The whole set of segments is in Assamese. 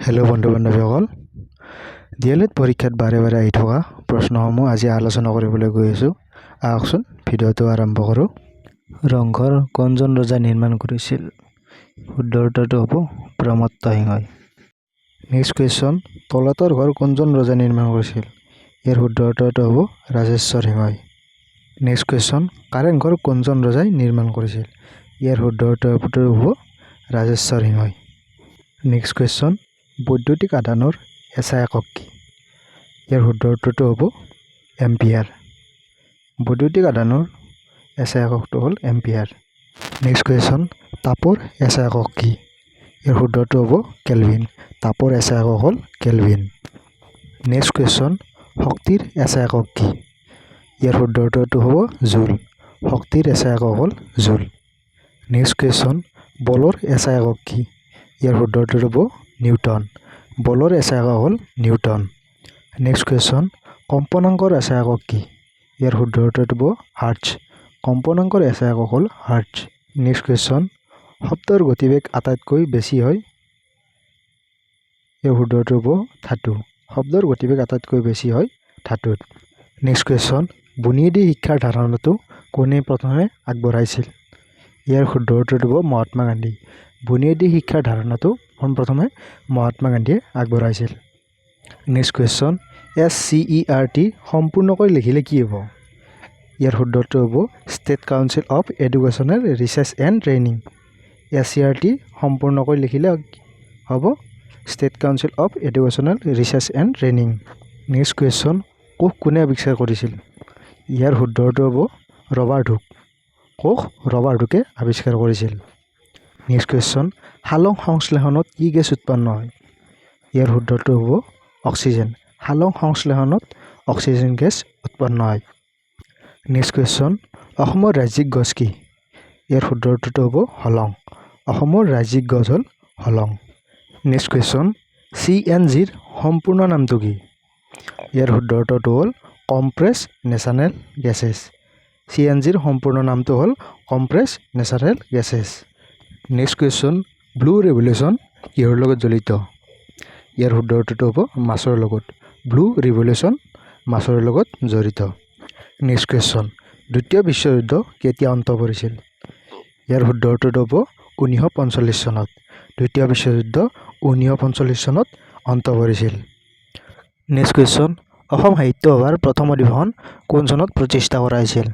হেল্ল' বন্ধু-বান্ধৱীসকল, D.El.Ed পৰীক্ষাত বাৰে বাৰে আহি থকা প্ৰশ্নসমূহ আজি আলোচনা কৰিবলৈ গৈ আছোঁ। আহকচোন ভিডিঅ'টো আৰম্ভ কৰোঁ। ৰংঘৰ কোনজন ৰজাই নিৰ্মাণ কৰিছিল? শুদ্ধ উত্তৰটো হ'ব প্ৰমত্ত সিংহই। নেক্সট কুৱেশ্যন, তলাতল ঘৰ কোনজন ৰজাই নিৰ্মাণ কৰিছিল? ইয়াৰ শুদ্ধ উত্তৰটো হ'ব ৰাজেশ্বৰ সিংহই। নেক্সট কুৱেশ্যন, কাৰেংঘৰ কোনজন ৰজাই নিৰ্মাণ কৰিছিল? ইয়াৰ শুদ্ধ উত্তৰটো হ'ব ৰাজেশ্বৰ সিংহই। নেক্সট কুৱেশ্যন, বৈদ্যুতিক আধানৰ এছআই একক কি? ইয়াৰ শুদ্ধ উত্তৰটো হ'ব এম্পিয়াৰ। বৈদ্যুতিক আধানৰ এছআই এককটো হ'ল এম্পিয়াৰ। নেক্সট কুৱেশ্যন, তাপৰ এছআই একক কি? ইয়াৰ শুদ্ধটো হ'ব কেলভিন। তাপৰ এছআই একক হ'ল কেলভিন। নেক্সট কুৱেশ্যন, শক্তিৰ এছআই একক কি? ইয়াৰ শুদ্ধ উত্তৰটো হ'ব জুল। শক্তিৰ এছআই একক হ'ল জুল। নেক্সট কুৱেশ্যন, বলৰ এছআই একক কি? ইয়াৰ শুদ্ধ উত্তৰটো হ'ব নিউটন। বলৰ এছআই একক হ'ল নিউটন। নেক্সট কুৱেশ্যন, কম্পনাংকৰ এছআই একক কি? ইয়াৰ শুদ্ধ উত্তৰটো হ'ব হাৰ্টজ। কম্পনাংকৰ এছআই একক হ'ল হাৰ্টজ। নেক্সট কুৱেশ্যন, শব্দৰ গতিবেগ আটাইতকৈ বেছি হয়? ইয়াৰ শুদ্ধ উত্তৰ হ'ব ধাতু। শব্দৰ গতিবেগ আটাইতকৈ বেছি হয় ধাতুত। নেক্সট কুৱেশ্যন, বুনিয়াদী শিক্ষাৰ ধাৰণাটো কোনে প্ৰথমে আগবঢ়াইছিল? ইয়াৰ শুদ্ধ উত্তৰটো হ'ব মহাত্মা গান্ধী। বুনিয়াদী শিক্ষাৰ ধাৰণাটো পোনপ্ৰথমে মহাত্মা গান্ধীয়ে আগবঢ়াইছিল। নেক্সট কুৱেশ্যন, SCERT সম্পূৰ্ণকৈ লিখিলে কি হ'ব? ইয়াৰ শুদ্ধ উত্তৰ হ'ব state council of educational research and training. SCERT সম্পূৰ্ণকৈ লিখিলে হ'ব state council of educational research and training. Next question, কোষ কোনে আৱিষ্কাৰ কৰিছিল? ইয়াৰ শুদ্ধ উত্তৰ হ'ব ৰবাৰ্ট হুক। কোষ ৰবাৰ্ট হুকে আৱিষ্কাৰ কৰিছিল। নেক্সট কুৱেশ্যন, হালং সংশ্লেষণত কি গেছ উৎপন্ন হয়? ইয়াৰ শুদ্ধটো হ'ব অক্সিজেন। হালং সংশ্লেষণত অক্সিজেন গেছ উৎপন্ন হয়। নেক্সট কুৱেশ্যন, অসমৰ ৰাজ্যিক গছ কি? ইয়াৰ শুদ্ধ উত্তৰটো হ'ব হলং। অসমৰ ৰাজ্যিক গছ হ'ল হলং। নেক্সট কুৱেশ্যন, CNGৰ সম্পূৰ্ণ নামটো কি? ইয়াৰ শুদ্ধ উত্তৰটো হ'ল কম্প্ৰেছ নেচাৰেল গেছেছ। CNGৰ সম্পূৰ্ণ নামটো হ'ল compress natural gases. Next question, blue revolution কিহৰ লগত জড়িত? ইয়াৰ শুদ্ধ উত্তৰটো হ'ব মাছৰ লগত। ব্লু ৰিভলিউশ্যন মাছৰ লগত জড়িত। নেক্সট কুৱেশ্যন, দ্বিতীয় বিশ্বযুদ্ধ কেতিয়া অন্ত পৰিছিল? ইয়াৰ শুদ্ধ উত্তৰটো হ'ব 1945 চনত। দ্বিতীয় বিশ্বযুদ্ধ 1945 চনত অন্ত পৰিছিল। নেক্সট কুৱেশ্যন, অসম সাহিত্য সভাৰ প্ৰথম অধিৱেশন কোন চনত প্ৰতিষ্ঠা কৰা হৈছিল?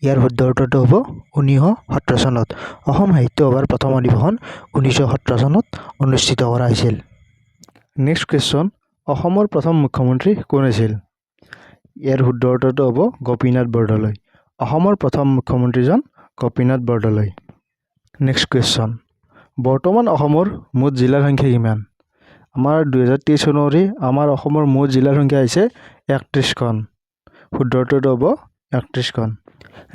ইয়াৰ শুদ্ধ উত্তৰটো হ'ব 1917 চনত। অসম সাহিত্য সভাৰ প্ৰথম অধিৱেশন 1917 চনত অনুষ্ঠিত কৰা হৈছিল। নেক্সট কুৱেশ্যন, অসমৰ প্ৰথম মুখ্যমন্ত্ৰী কোন আছিল? ইয়াৰ শুদ্ধ উত্তৰটো হ'ব গোপীনাথ বৰদলৈ। অসমৰ প্ৰথম মুখ্যমন্ত্ৰীজন গোপীনাথ বৰদলৈ। নেক্সট কুৱেশ্যন, বৰ্তমান অসমৰ মুঠ জিলাৰ সংখ্যা কিমান? আমাৰ 2023 চনৰে আমাৰ অসমৰ মুঠ জিলাৰ সংখ্যা হৈছে 31খন। শুদ্ধ উত্তৰটো হ'ব 31খন।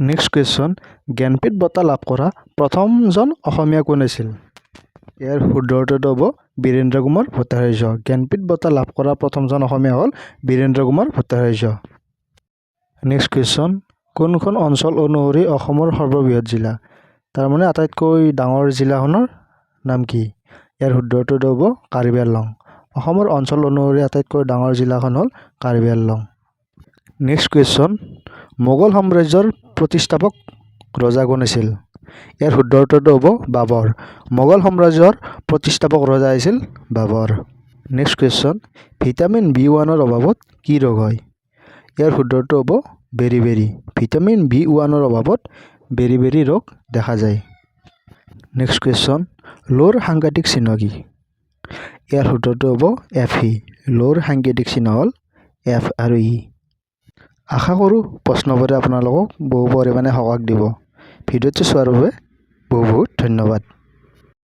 নেক্সট কুৱেশ্যন, জ্ঞানপীঠ বঁটা লাভ কৰা প্ৰথমজন অসমীয়া কোন আছিল? ইয়াৰ শুদ্ধ উত্তৰটো হ'ব বীৰেন্দ্ৰ কুমাৰ ভট্টাচাৰ্য। জ্ঞানপীঠ বঁটা লাভ কৰা প্ৰথমজন অসমীয়া হ'ল বীৰেন্দ্ৰ কুমাৰ ভট্টাচাৰ্য। নেক্সট কুৱেশ্যন, কোনখন অঞ্চল অনুসৰি অসমৰ সৰ্ববৃহৎ জিলা? তাৰমানে আটাইতকৈ ডাঙৰ জিলাখনৰ নাম কি? ইয়াৰ শুদ্ধ উত্তৰটো হ'ব কাৰ্বি আংলং। অসমৰ অঞ্চল অনুসৰি আটাইতকৈ ডাঙৰ জিলাখন হ'ল কাৰ্বি আংলং। নেক্সট কুৱেশ্যন, মোগল সাম্ৰাজ্যৰ প্ৰতিষ্ঠাপক ৰজা কোন আছিল? ইয়াৰ শুদ্ধ উত্তৰটো হ'ব বাবৰ। মোগল সাম্ৰাজ্যৰ প্ৰতিষ্ঠাপক ৰজা আছিল বাবৰ। নেক্সট কুৱেশ্যন, ভিটামিন B1ৰ অভাৱত কি ৰোগ হয়? ইয়াৰ শুদ্ধটো হ'ব বেৰি। ভিটামিন B1ৰ অভাৱত বেৰি ৰোগ দেখা যায়। নেক্সট কুৱেশ্যন, ল'ৰ সাংকেতিক চিহ্ন কি? ইয়াৰ শুদ্ধটো হ'ব Fe। ল'ৰ সাংকেতিক চিহ্ন হ'ল F আৰু E। আশা কৰোঁ প্ৰশ্নবোৰে আপোনালোকক বহু পৰিমাণে সকাহ দিব। ভিডিঅ'টো চোৱাৰ বাবে বহুত বহুত ধন্যবাদ।